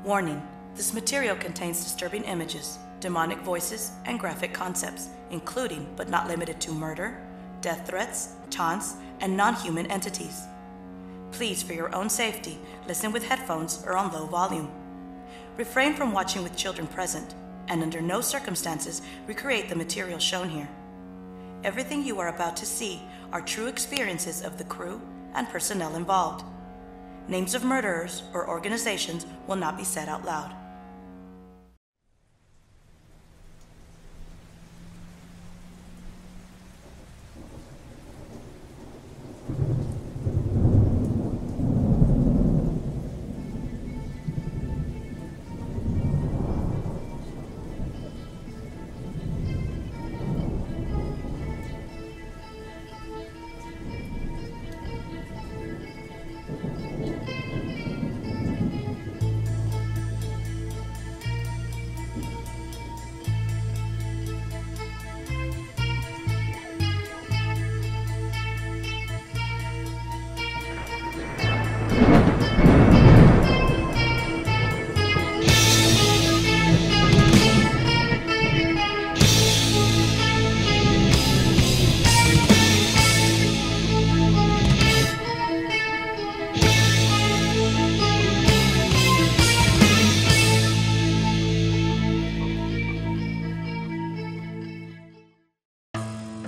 Warning: this material contains disturbing images, demonic voices, and graphic concepts, including but not limited to murder, death threats, taunts, and non-human entities. Please, for your own safety, listen with headphones or on low volume. Refrain from watching with children present, and under no circumstances recreate the material shown here. Everything you are about to see are true experiences of the crew and personnel involved. Names of murderers or organizations will not be said out loud.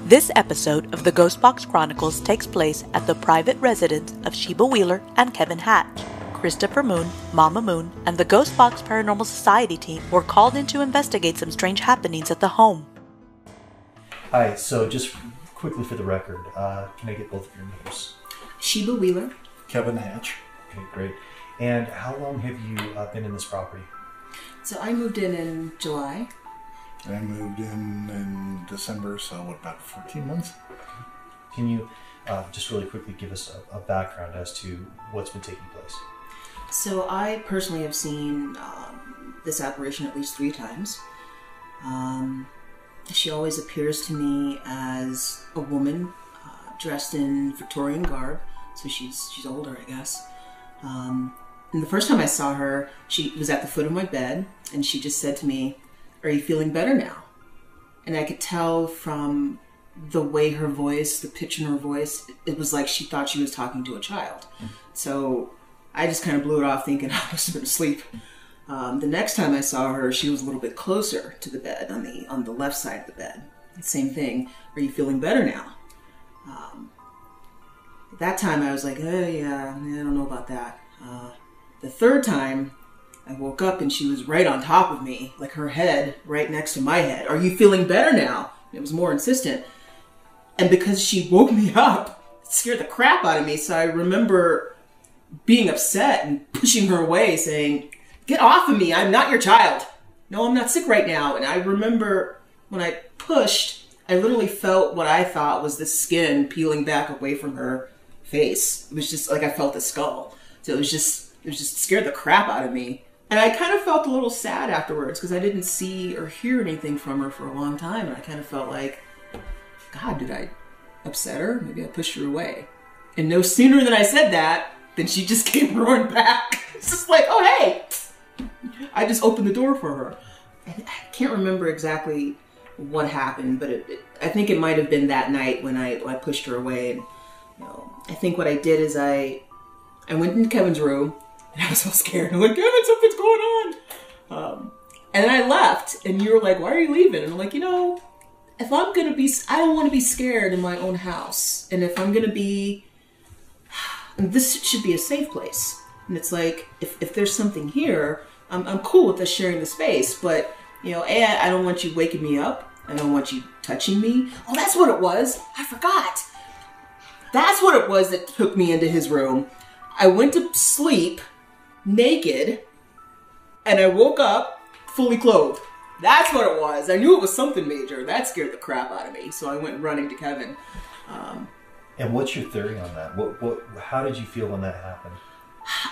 This episode of the Ghost Box Chronicles takes place at the private residence of Sheba Wheeler and Kevin Hatch. Christopher Moon, Momma Moon, and the Ghost Box Paranormal Society team were called in to investigate some strange happenings at the home. Hi, so just quickly for the record, can I get both of your names? Sheba Wheeler. Kevin Hatch. Okay, great. And how long have you been in this property? So I moved in July. I moved in December, so what, about 14 months? Can you just really quickly give us a background as to what's been taking place? So I personally have seen this apparition at least 3 times. She always appears to me as a woman dressed in Victorian garb, so she's older, I guess. And the first time I saw her, she was at the foot of my bed, and she just said to me, "Are you feeling better now?" And I could tell from the way her voice, the pitch in her voice, it was like she thought she was talking to a child. So I just kind of blew it off thinking I must have been asleep. The next time I saw her, she was a little bit closer to the bed, on the left side of the bed. Same thing. "Are you feeling better now?" That time I was like, "Oh yeah, I don't know about that." The third time, I woke up and she was right on top of me, like her head right next to my head. "Are you feeling better now?" It was more insistent. And because she woke me up, it scared the crap out of me. So I remember being upset and pushing her away, saying, "Get off of me, I'm not your child. No, I'm not sick right now." And I remember when I pushed, I literally felt what I thought was the skin peeling back away from her face. It was just like I felt the skull. So it was just scared the crap out of me. And I kind of felt a little sad afterwards because I didn't see or hear anything from her for a long time. And I kind of felt like, God, did I upset her? Maybe I pushed her away. And no sooner than I said that, than she just came roaring back. It's just like, "Oh, hey!" I just opened the door for her. And I can't remember exactly what happened, but I think it might have been that night when I pushed her away. And I think what I did is I went into Kevin's room. And I was so scared. I'm like, "Kevin, something's going on." And then I left, and you were like, "Why are you leaving?" And I'm like, if I'm going to be, I don't want to be scared in my own house. And if I'm going to be, this should be a safe place. And it's like, if there's something here, I'm cool with us sharing the space. But, I don't want you waking me up. I don't want you touching me. Oh, that's what it was. I forgot. That's what it was that took me into his room. I went to sleep naked, and I woke up fully clothed. That's what it was. I knew it was something major. That scared the crap out of me. So I went running to Kevin. And what's your theory on that? How did you feel when that happened?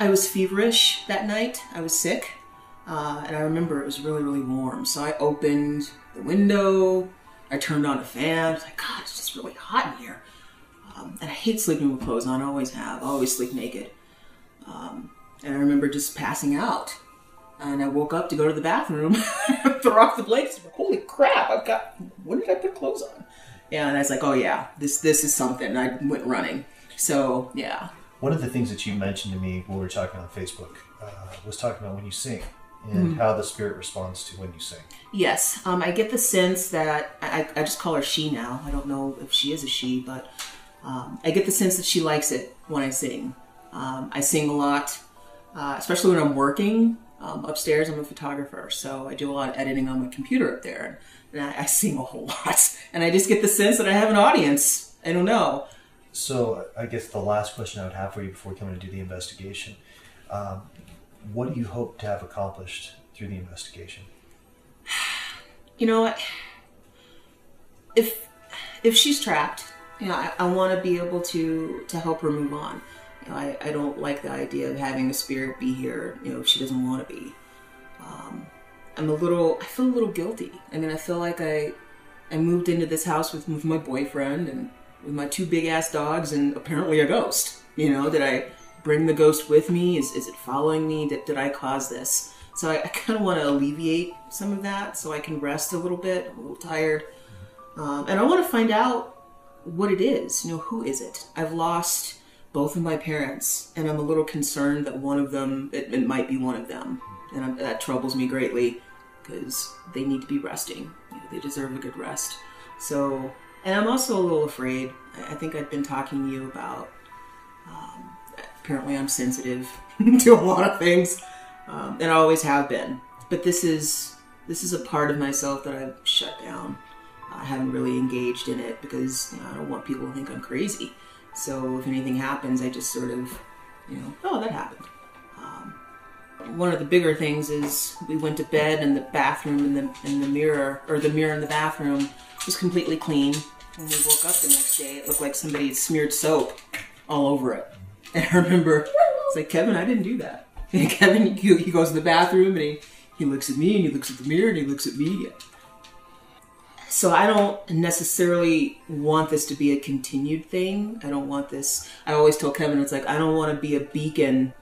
I was feverish that night. I was sick. And I remember it was really, really warm. So I opened the window. I turned on a fan. I was like, God, it's just really hot in here. And I hate sleeping with clothes on. I always have. I always sleep naked. And I remember just passing out. And I woke up to go to the bathroom, throw off the blankets. Holy crap! When did I put clothes on? Yeah, and I was like, oh yeah, this is something. And I went running. So yeah. One of the things that you mentioned to me when we were talking on Facebook was talking about when you sing and how the spirit responds to when you sing. Yes, I get the sense that I just call her she now. I don't know if she is a she, but I get the sense that she likes it when I sing. I sing a lot, especially when I'm working. Upstairs, I'm a photographer, so I do a lot of editing on my computer up there, and I sing a whole lot. And I just get the sense that I have an audience. I don't know. So I guess the last question I would have for you before we come in and do the investigation, what do you hope to have accomplished through the investigation? You know, if she's trapped, you know, I want to be able to help her move on. You know, I don't like the idea of having a spirit be here, you know, if she doesn't want to be. I feel a little guilty. I mean, I feel like I moved into this house with my boyfriend and with my 2 big ass dogs and apparently a ghost. You know, did I bring the ghost with me? Is it following me? Did I cause this? So I kind of want to alleviate some of that so I can rest a little bit. I'm a little tired. And I want to find out what it is. You know, who is it? I've lost both of my parents, and I'm a little concerned that one of them, it might be one of them. And that troubles me greatly because they need to be resting. You know, they deserve a good rest. So, and I'm also a little afraid. I think I've been talking to you about, apparently I'm sensitive to a lot of things, and I always have been. But this is a part of myself that I've shut down. I haven't really engaged in it because, you know, I don't want people to think I'm crazy. So if anything happens, I just sort of, you know, oh, that happened. One of the bigger things is we went to bed and the bathroom and the mirror, or the mirror in the bathroom, was completely clean. When we woke up the next day, it looked like somebody had smeared soap all over it. And I remember, it's like, Kevin, I didn't do that. And Kevin, he goes to the bathroom and he looks at me and he looks at the mirror and he looks at me. So I don't necessarily want this to be a continued thing. I don't want this. I always tell Kevin, it's like, I don't want to be a beacon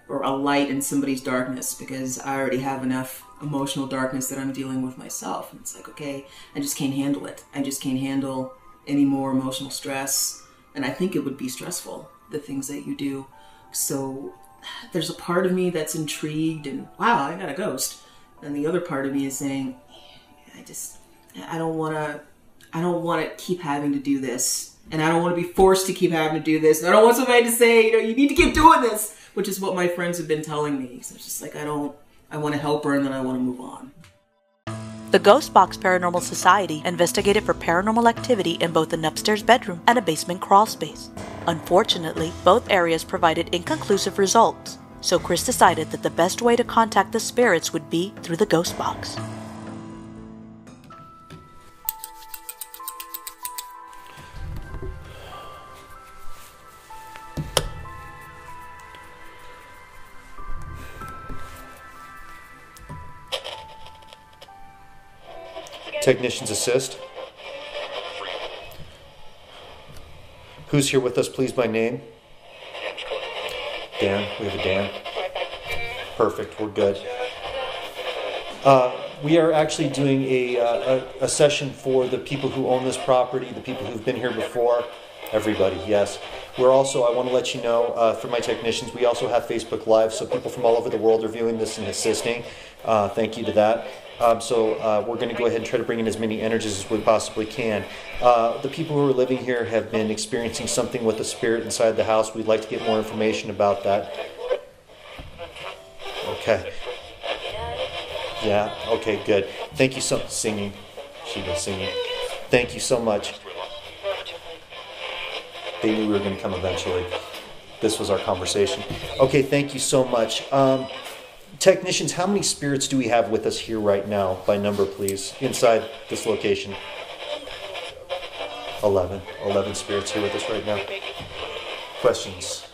or a light in somebody's darkness because I already have enough emotional darkness that I'm dealing with myself. And it's like, okay, I just can't handle it. I just can't handle any more emotional stress. And I think it would be stressful, the things that you do. So there's a part of me that's intrigued and, wow, I got a ghost. And the other part of me is saying, I don't want to keep having to do this. And I don't want to be forced to keep having to do this. And I don't want somebody to say, you know, you need to keep doing this, which is what my friends have been telling me. So it's just like, I want to help her and then I want to move on. The Ghost Box Paranormal Society investigated for paranormal activity in both an upstairs bedroom and a basement crawl space. Unfortunately, both areas provided inconclusive results, so Chris decided that the best way to contact the spirits would be through the Ghost Box. Technicians assist. Who's here with us, please, by name? Dan. We have a Dan. Perfect. We're good. We are actually doing a session for the people who own this property, the people who've been here before. Everybody, yes. We're also, I want to let you know, for my technicians, we also have Facebook Live, so people from all over the world are viewing this and assisting. Thank you to that. So we're going to go ahead and try to bring in as many energies as we possibly can. The people who are living here have been experiencing something with the spirit inside the house. We'd like to get more information about that. Okay. Yeah, okay, good. Thank you so much. Singing. She was singing. Thank you so much. They knew we were going to come eventually. This was our conversation. Okay, thank you so much. Technicians, how many spirits do we have with us here right now, by number, please, inside this location? 11. 11 spirits here with us right now. Questions?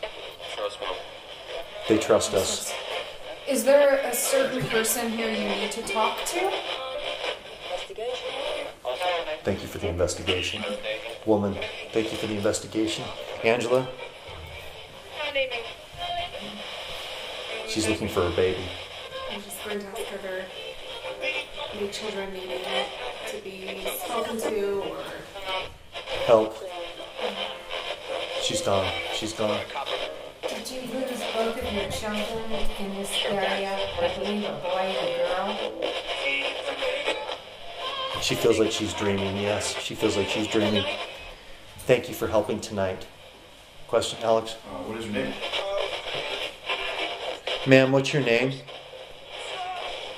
They trust us. Is there a certain person here you need to talk to? Thank you for the investigation. Woman, thank you for the investigation. Angela? She's looking for her baby. I'm just going to ask other the children needing to be spoken to or Help. She's gone. She's gone. Did you lose both of your children in this area? I believe a boy and a girl. She feels like she's dreaming. Yes, she feels like she's dreaming. Thank you for helping tonight. Question, Alex? What is your name? Ma'am, what's your name?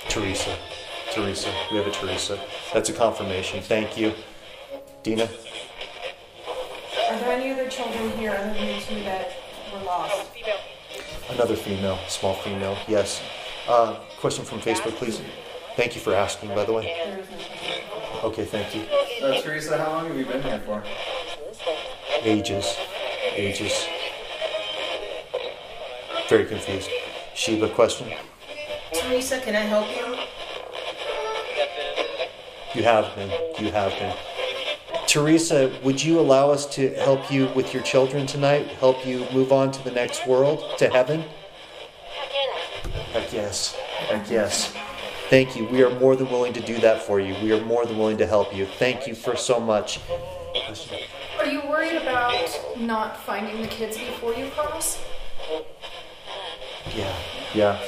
Teresa. Teresa. We have a Teresa. That's a confirmation. Thank you. Dina? are there any other children here other than the two that were lost? Another female. Small female. Yes. Question from Facebook, please. Thank you for asking, by the way. There is no question. Okay, thank you. Teresa, how long have you been here for? Ages. Ages. Very confused. Sheba, question? Teresa, can I help you? You have been. You have been. Teresa, would you allow us to help you with your children tonight? Help you move on to the next world, to heaven? Heck yes. Heck yes. Thank you. We are more than willing to do that for you. We are more than willing to help you. Thank you for so much. Are you worried about not finding the kids before you cross? Yeah. Yeah.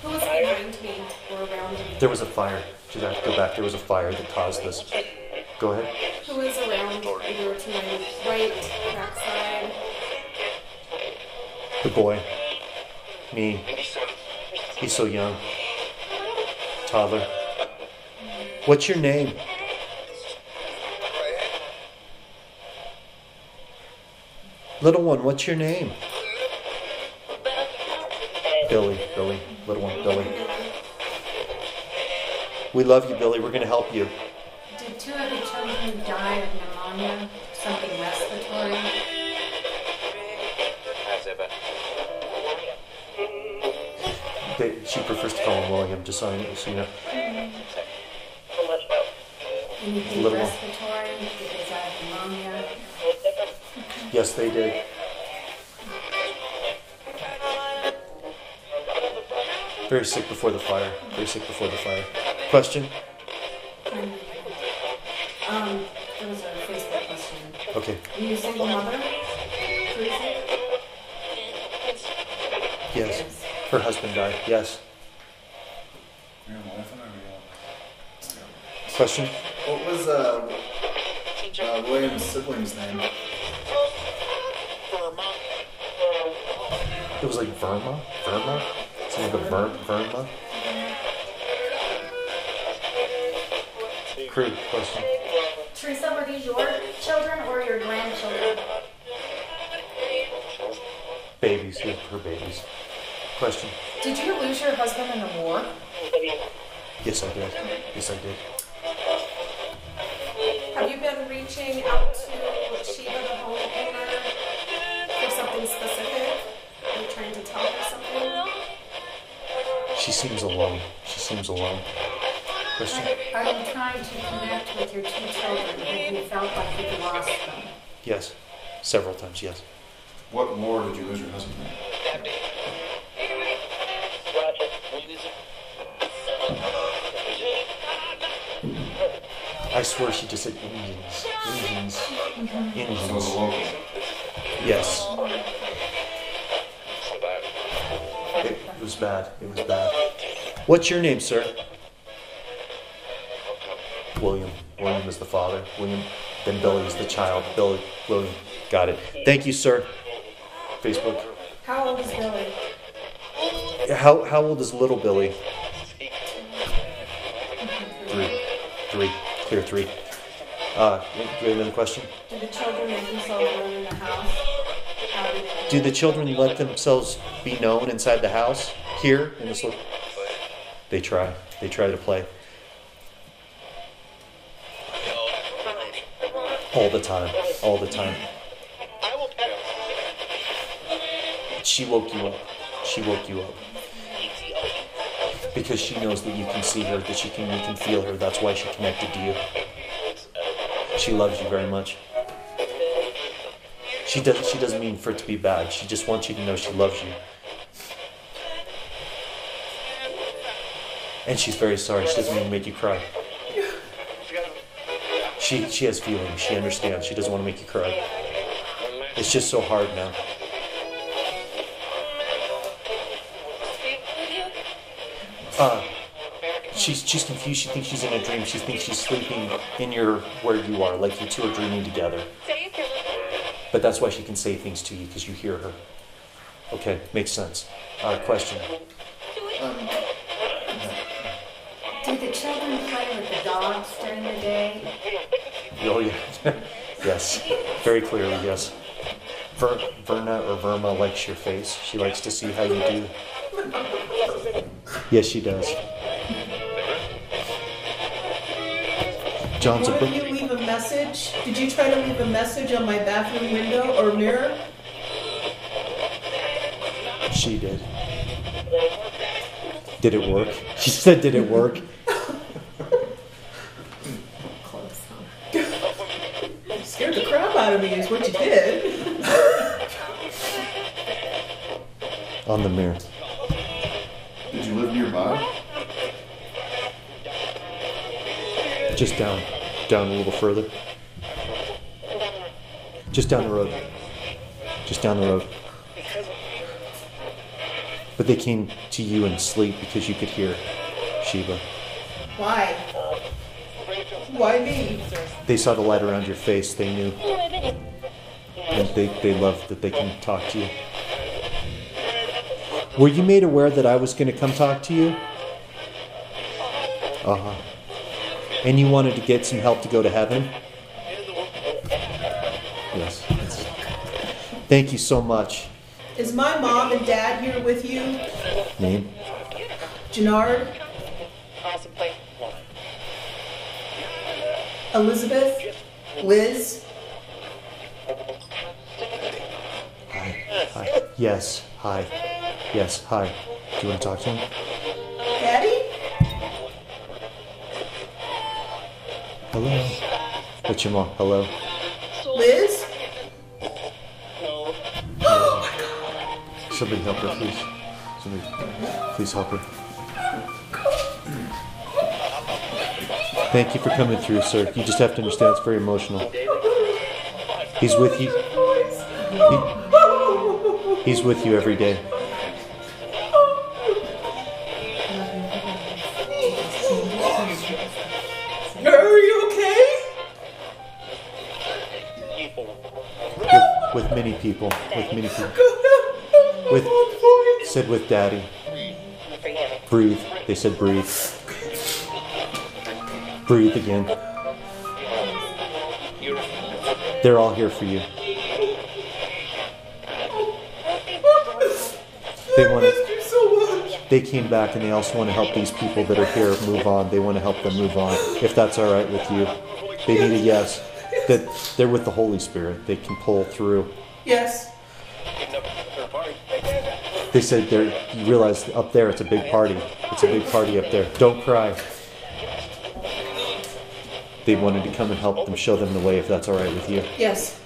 Who was behind me or around me? There was a fire. Should I go back? There was a fire that caused this. Go ahead. Who is around either to my right, backside? The boy. Me. He's so young. Toddler. What's your name? Little one, what's your name? Billy. Billy. Little one, Billy. We love you, Billy. We're going to help you. Did two of the children die of pneumonia? Something respiratory? She prefers to call him William, just so you know. Anything Little one. respiratory because I have pneumonia? Yes, they did. Very sick before the fire. Very sick before the fire. Question? There was a Facebook question. Okay. Are you a single mother? Teresa? Yes. Her husband died. Yes. Your wife and I were Question? What was William's sibling's name? It was like Verma? Verma? Something like a Verma? Crude question. Teresa, were these your children or your grandchildren? Babies. Her babies. Question? Did you lose your husband in the war? Yes, I did. Yes, I did. Have you been reaching out to Sheba, the homeowner, for something specific? Are you trying to tell her something? She seems alone. She seems alone. Question? Are you trying to connect with your two children? Have you felt like you've lost them? Yes. Several times, yes. What war did you lose your husband in? I swear she just said Indians. Indians. So Indians. the local. Yes. It was bad. It was bad. What's your name, sir? William. William is the father. William. Then Billy is the child. Billy. William. Got it. Thank you, sir. Facebook. How old is Billy? How old is little Billy? 3. Clear 3. Do you have another question? Do the children make themselves known in the house? How do they? Do the children let themselves be known inside the house? Here in this little... They try. They try to play. All the time. All the time. She woke you up. She woke you up. Because she knows that you can see her, that you can feel her. That's why she connected to you. She loves you very much. She doesn't mean for it to be bad. She just wants you to know she loves you. And she's very sorry. She doesn't mean to make you cry. She has feelings. She understands. She doesn't want to make you cry. It's just so hard now. She's confused. She thinks she's in a dream. She thinks she's sleeping in where you are, like you two are dreaming together. But that's why she can say things to you, because you hear her. Okay, makes sense. Question. Do the children play with the dogs during the day? Oh, yeah. Yes. Very clearly, yes. Verna or Verma likes your face. She likes to see how you do. Yes, she does. John's a Why don't you leave a message? Did you try to leave a message on my bathroom window or mirror? She did. Did it work? She said, did it work? Close, huh? Scared the crap out of me is what you did. On the mirror. Did you live nearby? Just down a little further. Just down the road. Just down the road. But they came to you in sleep because you could hear Sheba. Why? Why me? They saw the light around your face. They knew. And they love that they can talk to you. Were you made aware that I was going to come talk to you? Uh-huh. And you wanted to get some help to go to heaven? Yes. Thank you so much. Is my mom and dad here with you? Name? Gennard? Elizabeth? Liz? Hi. Yes. Hi. Yes. Hi. Do you want to talk to him? Daddy? Hello. What's your mom? Hello. Liz? Somebody help her, please. Somebody, please help her. Thank you for coming through, sir. You just have to understand it's very emotional. He's with you. He's with you every day. Are you okay? With many people. With many people. Said with Daddy. Breathe. They said breathe. Breathe again. They're all here for you. They came back and they also want to help these people that are here move on. They want to help them move on, if that's all right with you. They need a yes. That they're with the Holy Spirit. They can pull through. Yes. They said you realize up there it's a big party. It's a big party up there. Don't cry. They wanted to come and help them, show them the way, if that's all right with you. Yes.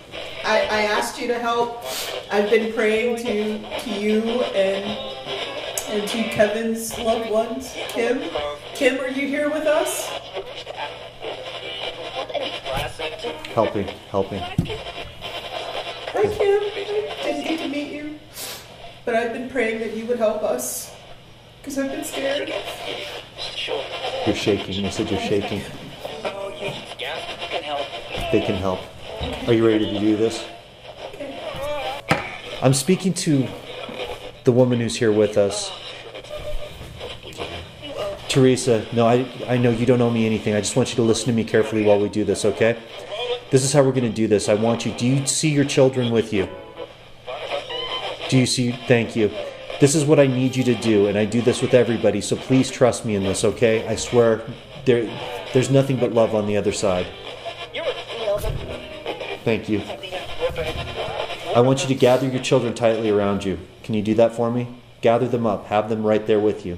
I asked you to help. I've been praying to you and to Kevin's loved ones. Kim? Kim, are you here with us? Helping. Hi, Kim. Didn't get to meet you. But I've been praying that you would help us. Because I've been scared. You're shaking. They said you're shaking. They can help. Are you ready to do this? I'm speaking to the woman who's here with us. Teresa, no, I know you don't owe me anything. I just want you to listen to me carefully while we do this, okay? This is how we're going to do this. I want you... Do you see your children with you? Do you see... Thank you. This is what I need you to do, and I do this with everybody, so please trust me in this, okay? I swear, there's nothing but love on the other side. Thank you. I want you to gather your children tightly around you. Can you do that for me? Gather them up. Have them right there with you.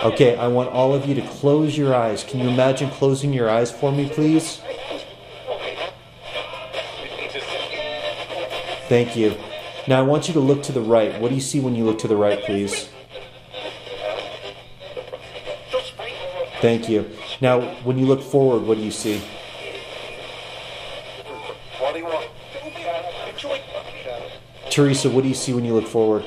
Okay, I want all of you to close your eyes. Can you imagine closing your eyes for me, please? Thank you. Now I want you to look to the right. What do you see when you look to the right, please? Thank you. Now, when you look forward, what do you see? Teresa, what do you see when you look forward?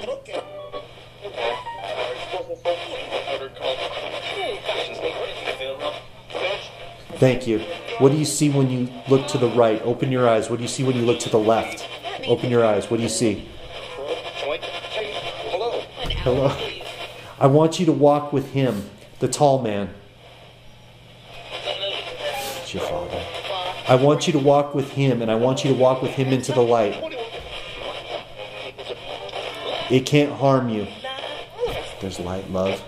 Thank you. What do you see when you look to the right? Open your eyes. What do you see when you look to the left? Open your eyes. What do you see? Hello. I want you to walk with him, the tall man. It's your father. I want you to walk with him, and I want you to walk with him into the light. It can't harm you. There's light, love.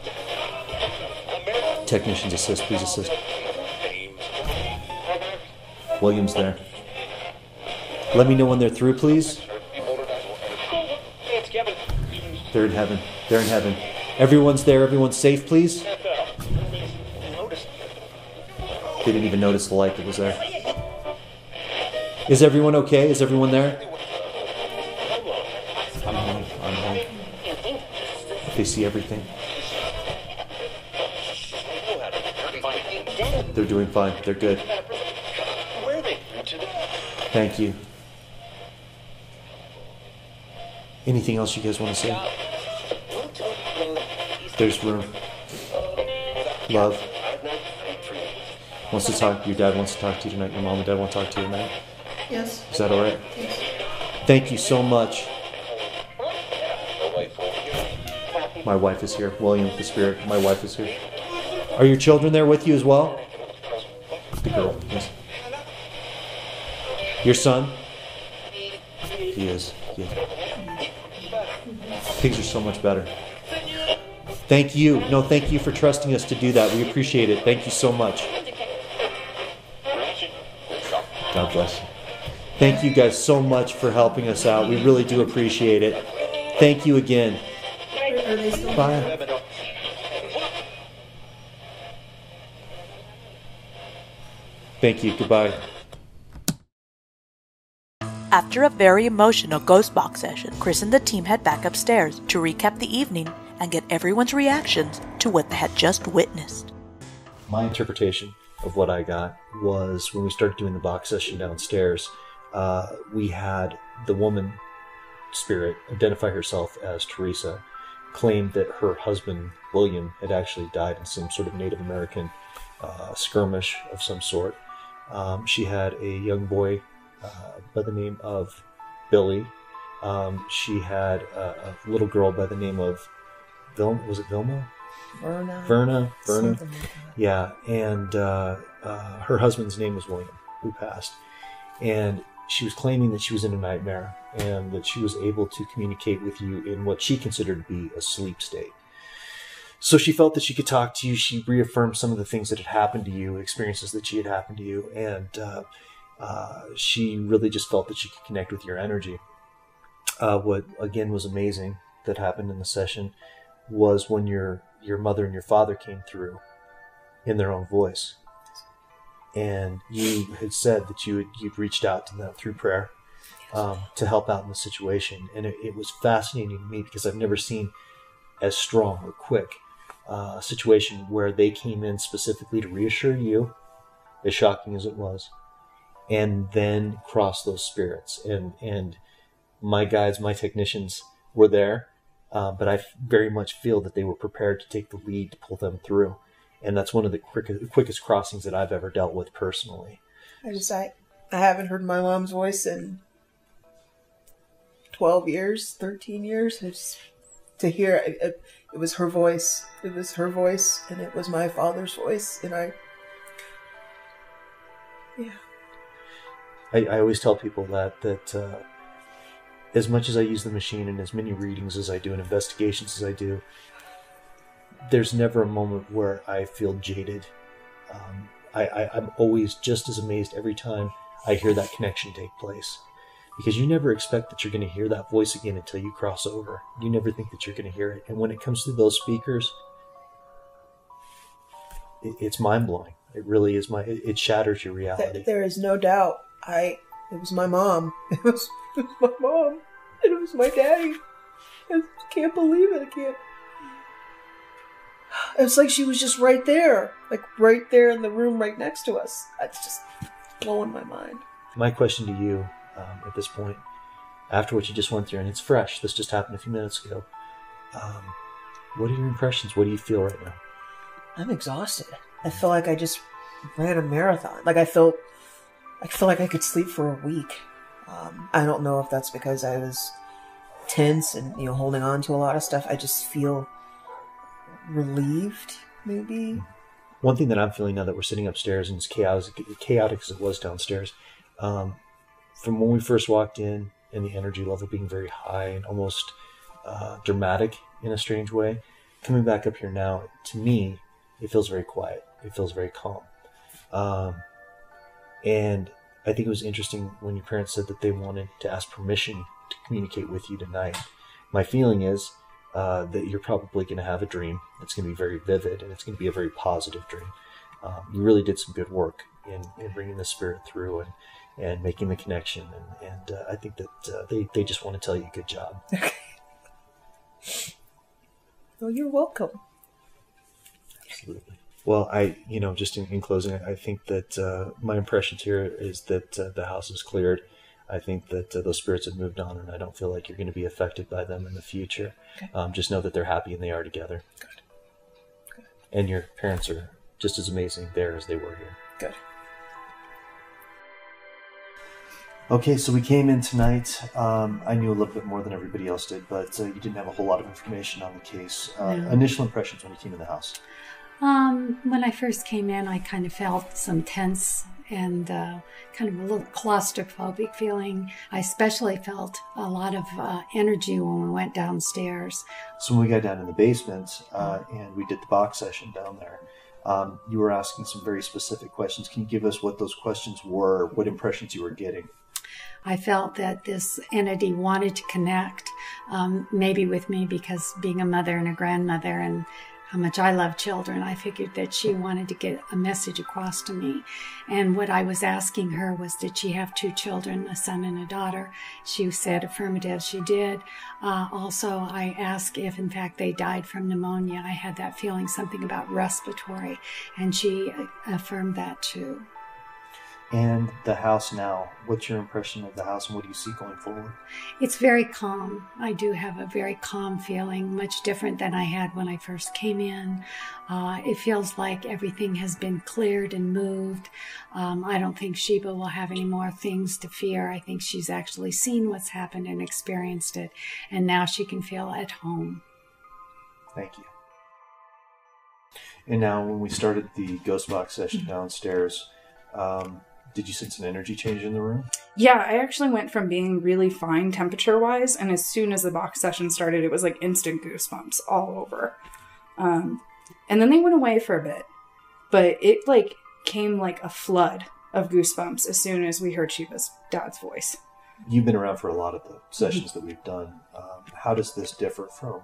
Technicians assist, please assist. William's there. Let me know when they're through, please. They're in heaven. They're in heaven. Everyone's there. Everyone's safe, please. They didn't even notice the light that was there. Is everyone okay? Is everyone there? I'm home. I'm home. They see everything. They're doing fine. They're good. Thank you. Anything else you guys want to say? There's room. Love. Wants to talk. Your dad wants to talk to you tonight. Your mom and dad want to talk to you tonight. Yes. Is that all right? Yes. Thank you so much. My wife is here. William, the spirit. My wife is here. Are your children there with you as well? The girl. Yes. Your son? He is. He is. Things are so much better. Thank you. No, thank you for trusting us to do that. We appreciate it. Thank you so much. God bless you. Thank you guys so much for helping us out. We really do appreciate it. Thank you again. Bye. Thank you. Goodbye. After a very emotional Ghost Box session, Chris and the team head back upstairs to recap the evening and get everyone's reactions to what they had just witnessed. My interpretation of what I got was when we started doing the box session downstairs, we had the woman spirit identify herself as Teresa, claimed that her husband, William, had actually died in some sort of Native American skirmish of some sort. She had a young boy by the name of Billy. She had a little girl by the name of was it Vilma? Verna. Like Yeah, and her husband's name was William, who passed. And she was claiming that she was in a nightmare and that she was able to communicate with you in what she considered to be a sleep state. So she felt that she could talk to you. She reaffirmed some of the things that had happened to you, experiences that she had happened to you, and she really just felt that she could connect with your energy. What, again, was amazing that happened in the session was when your mother and your father came through in their own voice. And you had said that you'd reached out to them through prayer to help out in the situation. And it was fascinating to me because I've never seen as strong or quick a situation where they came in specifically to reassure you, as shocking as it was, and then cross those spirits. And my guides, my technicians were there, but I very much feel that they were prepared to take the lead to pull them through. And that's one of the quickest crossings that I've ever dealt with personally. I haven't heard my mom's voice in 12 years, 13 years. To hear it was her voice. It was her voice, and it was my father's voice. And I always tell people that as much as I use the machine and as many readings as I do and investigations as I do, there's never a moment where I feel jaded. I'm always just as amazed every time I hear that connection take place. Because you never expect that you're going to hear that voice again until you cross over. You never think that you're going to hear it. And when it comes through those speakers, it's mind-blowing. It really is. It shatters your reality. There is no doubt. It was my mom. It was my mom. And it was my daddy. I can't believe it. I can't. It's like she was just right there. Like right there in the room right next to us. It's just blowing my mind. My question to you at this point, after what you just went through, and it's fresh, this just happened a few minutes ago, what are your impressions? What do you feel right now? I'm exhausted. I feel like I just ran a marathon. Like I feel like I could sleep for a week. I don't know if that's because I was tense and holding on to a lot of stuff. I just feel relieved, maybe. One thing that I'm feeling now that we're sitting upstairs and it's chaotic as it was downstairs, from when we first walked in and the energy level being very high and almost dramatic in a strange way, coming back up here now, to me, it feels very quiet. It feels very calm. And I think it was interesting when your parents said that they wanted to ask permission to communicate with you tonight. My feeling is that you're probably going to have a dream that's going to be very vivid, and it's going to be a very positive dream. You really did some good work in bringing the spirit through and making the connection, and I think that they just want to tell you good job. Well, you're welcome. Absolutely. Well, just in closing, I think that my impressions here is that the house is cleared. I think that those spirits have moved on, and I don't feel like you're going to be affected by them in the future. Okay. Just know that they're happy and they are together. Good. And your parents are just as amazing there as they were here. Good. Okay, so we came in tonight. I knew a little bit more than everybody else did, but you didn't have a whole lot of information on the case. No. Initial impressions when you came in the house? When I first came in, I kind of felt some tense and kind of a little claustrophobic feeling. I especially felt a lot of energy when we went downstairs. So when we got down in the basement and we did the box session down there, you were asking some very specific questions. Can you give us what those questions were, what impressions you were getting? I felt that this entity wanted to connect, maybe with me, because being a mother and a grandmother and how much I love children, I figured that she wanted to get a message across to me. And what I was asking her was, did she have 2 children, a son and a daughter? She said affirmative, she did. Also, I asked if, in fact, they died from pneumonia. I had that feeling, something about respiratory, and she affirmed that too. And the house now, what's your impression of the house and what do you see going forward? It's very calm. I do have a very calm feeling, much different than I had when I first came in. It feels like everything has been cleared and moved. I don't think Sheba will have any more things to fear. I think she's actually seen what's happened and experienced it, and now she can feel at home. Thank you. And now when we started the Ghost Box session downstairs, did you sense an energy change in the room? Yeah, I actually went from being really fine temperature-wise, and as soon as the box session started, it was like instant goosebumps all over. And then they went away for a bit, but it came like a flood of goosebumps as soon as we heard Sheba's dad's voice. You've been around for a lot of the sessions that we've done. How does this differ from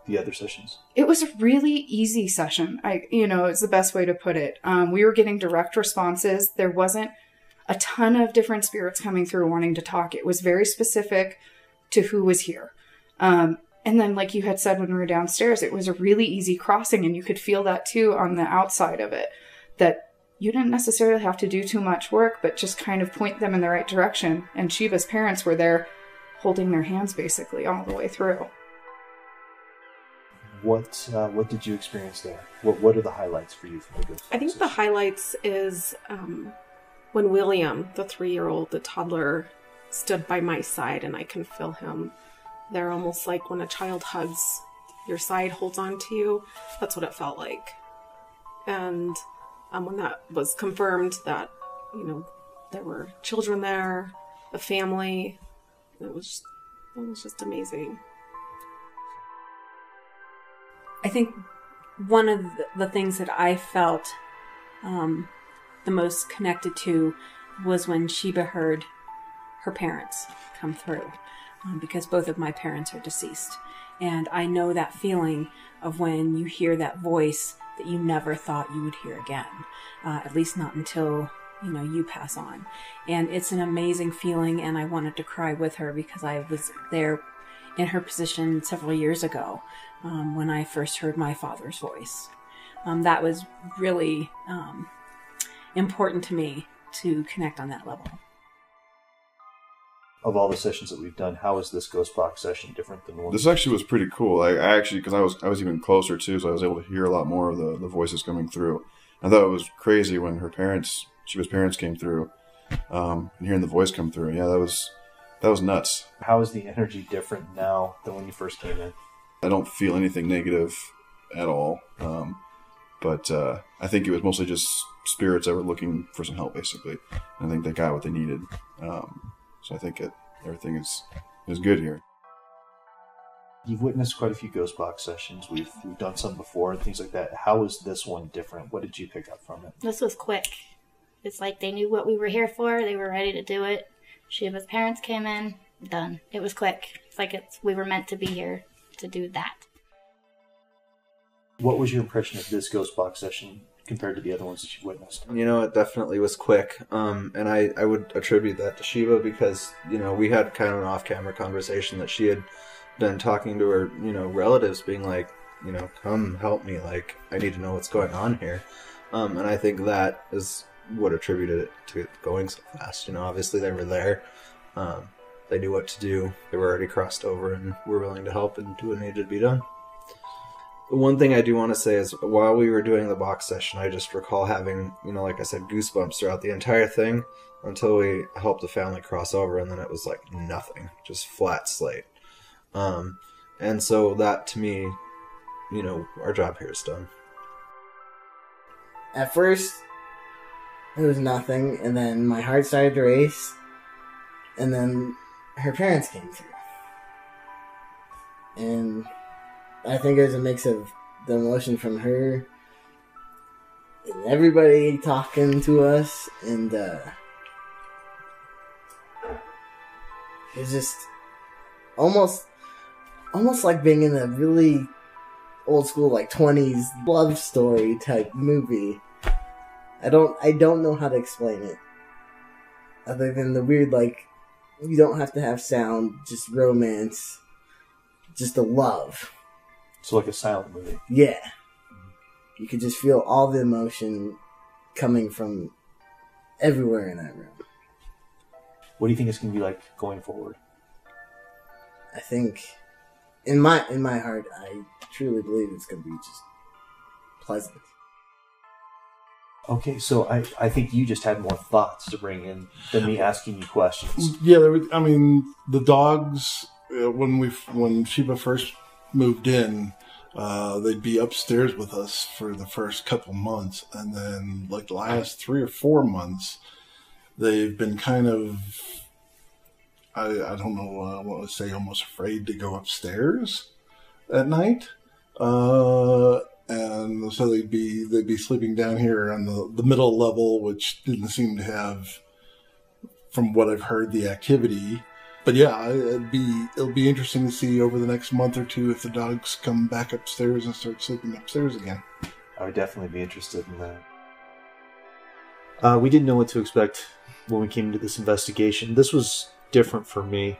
the other sessions? It was a really easy session. It's the best way to put it. We were getting direct responses. There wasn't a ton of different spirits coming through wanting to talk. It was very specific to who was here. And then, like you had said when we were downstairs, it was a really easy crossing, and you could feel that too on the outside of it, that you didn't necessarily have to do too much work, but just kind of point them in the right direction. And Sheba's parents were there holding their hands basically all the way through. What did you experience there? What are the highlights for you from the Ghost Box? I think the highlights is when William, the 3-year-old, the toddler, stood by my side, and I can feel him. They're almost like when a child hugs your side, holds on to you. That's what it felt like. And when that was confirmed that, there were children there, a family, it was just amazing. I think one of the things that I felt the most connected to was when Sheba heard her parents come through, because both of my parents are deceased. And I know that feeling of when you hear that voice that you never thought you would hear again, at least not until you pass on. And it's an amazing feeling, and I wanted to cry with her because I was there in her position several years ago when I first heard my father's voice. That was really important to me to connect on that level. Of all the sessions that we've done, how is this Ghost Box session different than the one? This actually was pretty cool. I actually, because I was even closer too, so I was able to hear a lot more of the voices coming through. I thought it was crazy when Sheba's parents came through, and hearing the voice come through. Yeah, that was nuts. How is the energy different now than when you first came in? I don't feel anything negative at all, but I think it was mostly just spirits that were looking for some help, basically. And I think they got what they needed. So I think everything is good here. You've witnessed quite a few Ghost Box sessions. We've done some before and things like that. How is this one different? What did you pick up from it? This was quick. It's like they knew what we were here for. They were ready to do it. Sheba's parents came in, done. It was quick. It's like we were meant to be here to do that. What was your impression of this Ghost Box session compared to the other ones that you've witnessed? It definitely was quick. And I would attribute that to Sheba because, we had kind of an off-camera conversation that she had been talking to her, relatives being like, come help me. Like, I need to know what's going on here. And I think that is what attributed it to it going so fast. Obviously they were there. They knew what to do. They were already crossed over and were willing to help and do what needed to be done. One thing I do want to say is while we were doing the box session, I just recall having, like I said, goosebumps throughout the entire thing until we helped the family cross over, and then it was like nothing, just flat slate. And so that to me, our job here is done. At first, it was nothing, and then my heart started to race, and then her parents came through. And I think it was a mix of the emotion from her and everybody talking to us, and it's just almost like being in a really old school, like 20s love story type movie. I don't know how to explain it other than the weird, like, you don't have to have sound, just romance, just a love. So like a silent movie. Yeah. You could just feel all the emotion coming from everywhere in that room. What do you think it's going to be like going forward? I think, in my heart, I truly believe it's going to be just pleasant. Okay, so I think you just had more thoughts to bring in than me asking you questions. Yeah, the dogs, when Sheba first moved in, they'd be upstairs with us for the first couple months, and then like the last 3 or 4 months, they've been kind of, I don't know what to say, almost afraid to go upstairs at night. And so they'd be sleeping down here on the middle level, which didn't seem to have, from what I've heard, the activity. But yeah, it'll be interesting to see over the next month or two if the dogs come back upstairs and start sleeping upstairs again. I would definitely be interested in that. We didn't know what to expect when we came into this investigation. This was different for me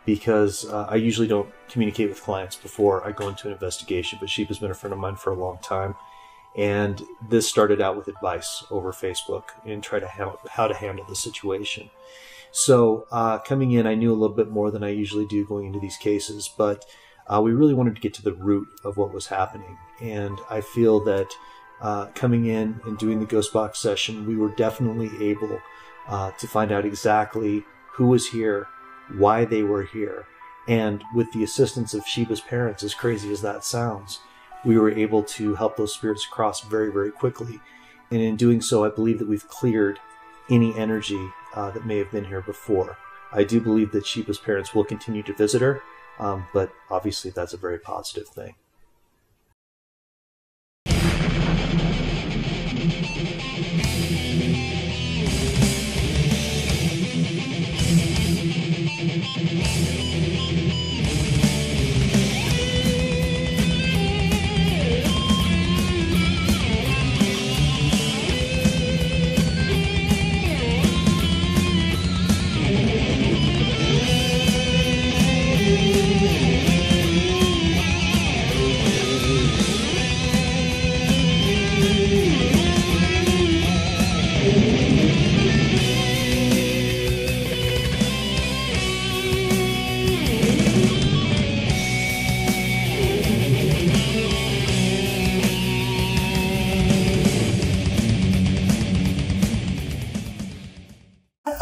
because I usually don't communicate with clients before I go into an investigation, but Sheba's been a friend of mine for a long time. And this started out with advice over Facebook and try to how to handle the situation. So coming in, I knew a little bit more than I usually do going into these cases, but we really wanted to get to the root of what was happening. And I feel that coming in and doing the Ghost Box session, we were definitely able to find out exactly who was here, why they were here. And with the assistance of Sheba's parents, as crazy as that sounds, we were able to help those spirits cross very, very quickly. And in doing so, I believe that we've cleared any energy that may have been here before. I do believe that Sheba's parents will continue to visit her, but obviously that's a very positive thing.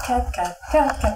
cat, cat, cat, cat.